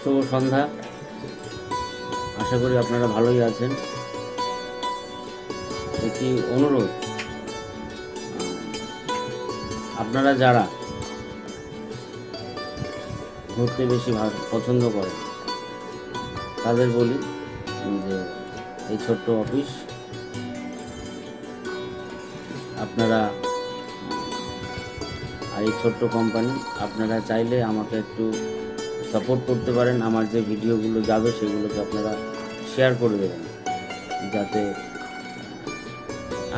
শুভ সন্ধ্যা। আশা করি আপনারা ভালোই আছেন। একটি অনুরোধ, আপনারা যারা ঘুরতে বেশি পছন্দ করেন তাদের বলি যে এই ছোট্ট অফিস আপনারা আর এই ছোট্ট কোম্পানি আপনারা চাইলে আমাকে একটু সাপোর্ট করতে পারেন। আমার যে ভিডিওগুলো যাবে সেগুলোকে আপনারা শেয়ার করে দেবেন, যাতে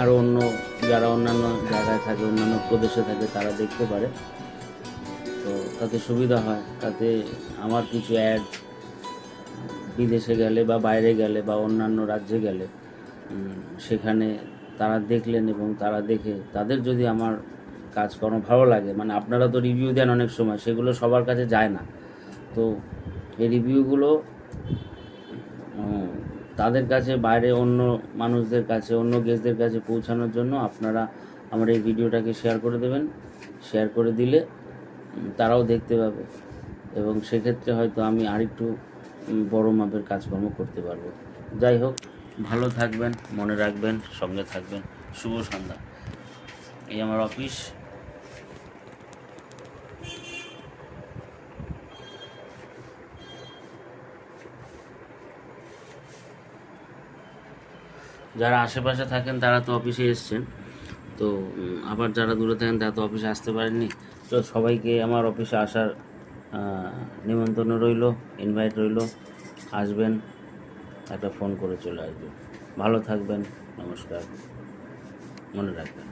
আরও যারা অন্যান্য জায়গায় থাকে, অন্যান্য প্রদেশে থাকে, তারা দেখতে পারে। তো তাতে সুবিধা হয়, তাতে আমার কিছু অ্যাড বিদেশে গেলে বা বাইরে গেলে বা অন্যান্য রাজ্যে গেলে সেখানে তারা দেখলেন এবং তারা দেখে তাদের যদি আমার কাজকর্ম ভালো লাগে, মানে আপনারা তো রিভিউ দেন অনেক সময়, সেগুলো সবার কাছে যায় না। তো এই রিভিউগুলো তাদের কাছে, বাইরে অন্য মানুষদের কাছে, অন্য গেস্টদের কাছে পৌঁছানোর জন্য আপনারা আমার এই ভিডিওটাকে শেয়ার করে দেবেন। শেয়ার করে দিলে তারাও দেখতে পাবে এবং সেক্ষেত্রে হয়তো আমি আরেকটু বড় মাপের কাজকর্ম করতে পারবো। যাই হোক, ভালো থাকবেন, মনে রাখবেন, সঙ্গে থাকবেন। শুভ সন্ধ্যা। এই আমার অফিস। যারা আশেপাশে থাকেন তারা তো অফিসে এসছেন, তো আবার যারা দূরে থাকেন তারা তো অফিসে আসতে পারেননি। তো সবাইকে আমার অফিসে আসার নিমন্ত্রণ রইল, ইনভাইট রইল। আসবেন, একটা ফোন করে চলে আসবেন। ভালো থাকবেন, নমস্কার, মনে রাখবেন।